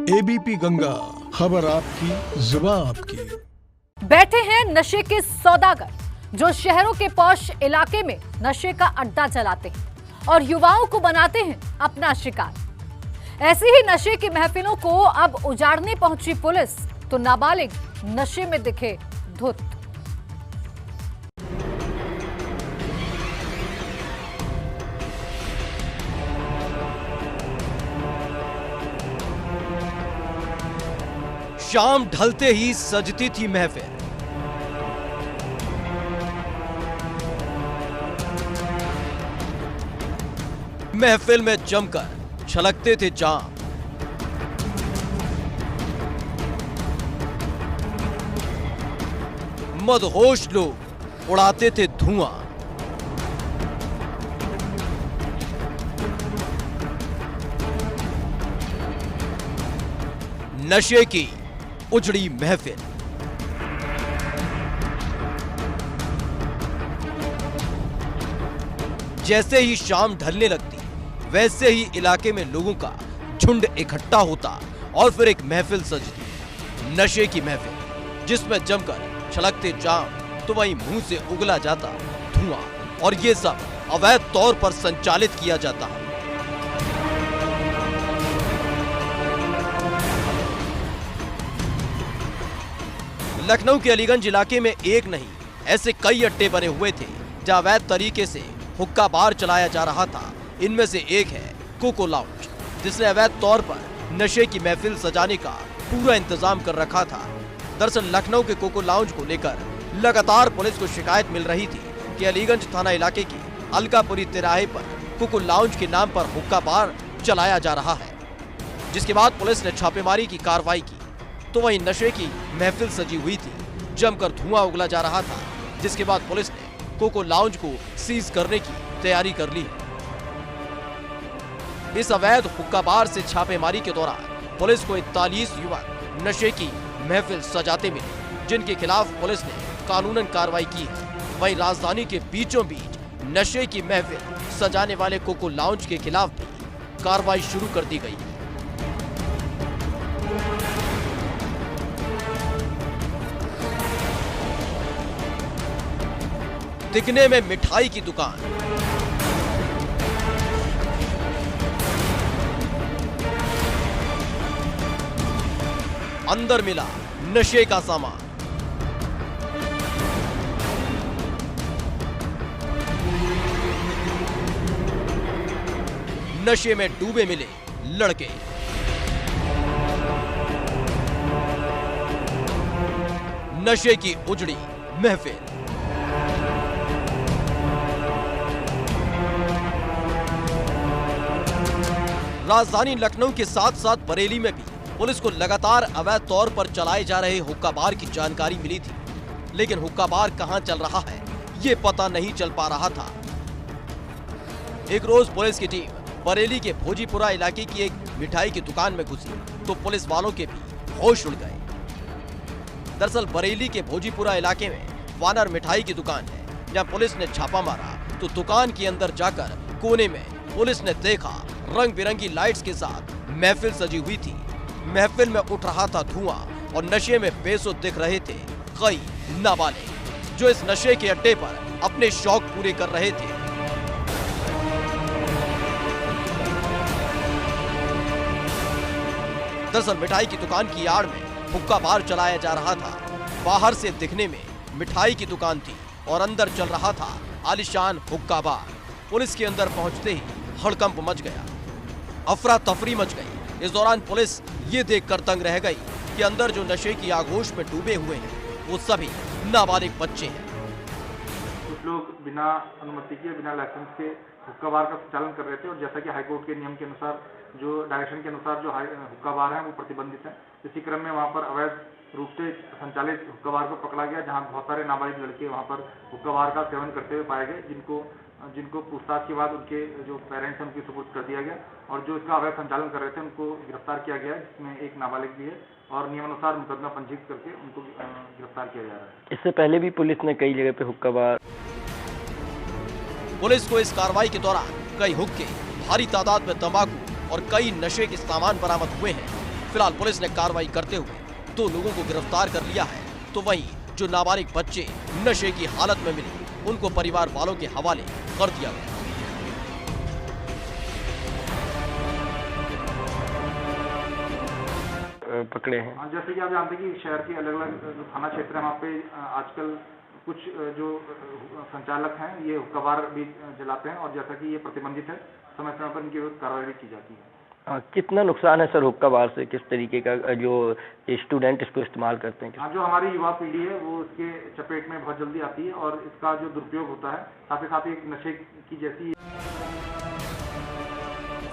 ABP Ganga, खबर आपकी, जुबान आपकी। बैठे हैं नशे के सौदागर जो शहरों के पॉश इलाके में नशे का अड्डा चलाते हैं और युवाओं को बनाते हैं अपना शिकार। ऐसी ही नशे की महफिलों को अब उजाड़ने पहुंची पुलिस तो नाबालिग नशे में दिखे धुत। शाम ढलते ही सजती थी महफिल। महफिल में जमकर छलकते थे जाम। मदहोश लोग उड़ाते थे धुआं। नशे की उजड़ी महफिल। जैसे ही शाम ढलने लगती वैसे ही इलाके में लोगों का झुंड इकट्ठा होता और फिर एक महफिल सजती, नशे की महफिल, जिसमें जमकर छलकते जाम तो वहीं मुंह से उगला जाता धुआं, और ये सब अवैध तौर पर संचालित किया जाता है। लखनऊ के अलीगंज इलाके में एक नहीं ऐसे कई अड्डे बने हुए थे जहां अवैध तरीके से हुक्का बार चलाया जा रहा था। इनमें से एक है कोको लाउंज, जिसने अवैध तौर पर नशे की महफिल सजाने का पूरा इंतजाम कर रखा था। दरअसल लखनऊ के कोको लाउंज को लेकर लगातार पुलिस को शिकायत मिल रही थी कि अलीगंज थाना इलाके के अलकापुरी तिराहे पर कोको लाउंज के नाम पर हुक्का बार चलाया जा रहा है। जिसके बाद पुलिस ने छापेमारी की कार्रवाई की तो वहीं नशे की महफिल सजी हुई थी, जमकर धुआं उगला जा रहा था। जिसके बाद पुलिस ने कोको लाउंज को सीज करने की तैयारी कर ली है। इस अवैध हुक्का बार से छापेमारी के दौरान पुलिस को 41 युवक नशे की महफिल सजाते मिले, जिनके खिलाफ पुलिस ने कानूनन कार्रवाई की है। वहीं राजधानी के बीचों बीच नशे की महफिल सजाने वाले कोको लाउंज के खिलाफ भी कार्रवाई शुरू कर दी गई है। दिखने में मिठाई की दुकान, अंदर मिला नशे का सामान। नशे में डूबे मिले लड़के। नशे की उजड़ी महफिल। राजधानी लखनऊ के साथ साथ बरेली में भी पुलिस को लगातार अवैध तौर पर चलाए जा रहे हुक्का बार की जानकारी मिली थी, लेकिन हुक्का बार कहां चल रहा है ये पता नहीं चल पा रहा था। एक रोज पुलिस की टीम बरेली के भोजीपुरा इलाके की एक मिठाई की दुकान में घुसी तो पुलिस वालों के भी होश उड़ गए। दरअसल बरेली के भोजीपुरा इलाके में वानर मिठाई की दुकान है, जहां पुलिस ने छापा मारा तो दुकान के अंदर जाकर कोने में पुलिस ने देखा रंग बिरंगी लाइट्स के साथ महफिल सजी हुई थी। महफिल में उठ रहा था धुआं और नशे में बेसुध दिख रहे थे कई नाबालिग जो इस नशे के अड्डे पर अपने शौक पूरे कर रहे थे। दरअसल मिठाई की दुकान की आड़ में हुक्का बार चलाया जा रहा था। बाहर से दिखने में मिठाई की दुकान थी और अंदर चल रहा था आलीशान हुक्का बार। पुलिस के अंदर पहुंचते ही हड़कंप मच गया, अफरा तफरी मच गई। इस दौरान पुलिस ये देखकर दंग रह गई कि अंदर जो नशे की आगोश में डूबे हुए हैं वो सभी नाबालिग बच्चे हैं। कुछ लोग बिना अनुमति के, बिना लाइसेंस के हुक्का बार का संचालन कर रहे थे और जैसा कि हाईकोर्ट के नियम के अनुसार, जो डायरेक्शन के अनुसार जो हुक्का बार है वो प्रतिबंधित है। इसी क्रम में वहाँ पर अवैध रूप से संचालित हुक्का बार को पकड़ा गया, जहाँ बहुत सारे नाबालिग लड़के वहाँ पर हुक्का बार का सेवन करते हुए पाए गए, जिनको पूछताछ के बाद उनके जो पेरेंट्स हैं उनकी सुपुर्द कर दिया गया और जो इसका अवैध संचालन कर रहे थे उनको गिरफ्तार किया गया, जिसमें एक नाबालिग भी है और नियमानुसार मुकदमा पंजीकृत करके उनको गिरफ्तार किया जा रहा है। इससे पहले भी पुलिस ने कई जगह पे हुक्का बार। पुलिस को इस कार्रवाई के दौरान कई हुक्के, भारी तादाद में तंबाकू और कई नशे के सामान बरामद हुए हैं। फिलहाल पुलिस ने कार्रवाई करते हुए 2 लोगों को गिरफ्तार कर लिया है, तो वहीं जो नाबालिग बच्चे नशे की हालत में मिले उनको परिवार वालों के हवाले कर दिया गया। पकड़े हैं। हाँ, जैसे कि आप जानते हैं कि शहर के अलग अलग जो थाना क्षेत्र है वहाँ पे आजकल कुछ जो संचालक हैं ये हुक्का बार भी जलाते हैं, और जैसा कि ये प्रतिबंधित है, समय समय पर इनकी कार्रवाई की जाती है। कितना नुकसान है सर हुक्का बार से, किस तरीके का जो स्टूडेंट इसको इस्तेमाल करते हैं? हाँ, जो हमारी युवा पीढ़ी है वो इसके चपेट में बहुत जल्दी आती है, और इसका जो दुरुपयोग होता है साथ ही साथ एक नशे की जैसी।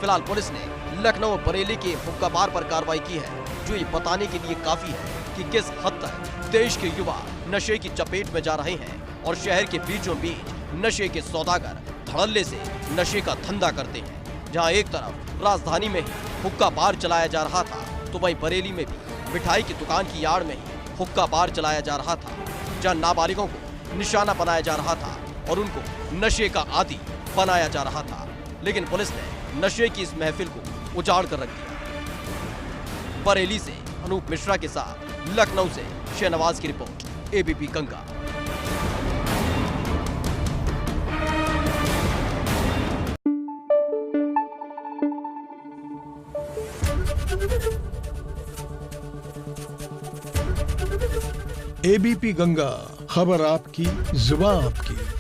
फिलहाल पुलिस ने लखनऊ और बरेली के हुक्का बार पर कार्रवाई की है, जो ये बताने के लिए काफी है कि किस हद तक देश के युवा नशे की चपेट में जा रहे हैं और शहर के बीचों बीच नशे के सौदागर धड़ल्ले से नशे का धंधा करते हैं। जहां एक तरफ राजधानी में ही हुक्का बार चलाया जा रहा था, तो वहीं बरेली में भी मिठाई की दुकान की आड़ में ही हुक्का बार चलाया जा रहा था, जहां नाबालिगों को निशाना बनाया जा रहा था और उनको नशे का आदी बनाया जा रहा था। लेकिन पुलिस ने नशे की इस महफिल को उजाड़ कर रख दिया। बरेली से अनूप मिश्रा के साथ लखनऊ से शहनवाज की report, ABP Ganga. ABP Ganga, खबर आपकी, जुबान आपकी।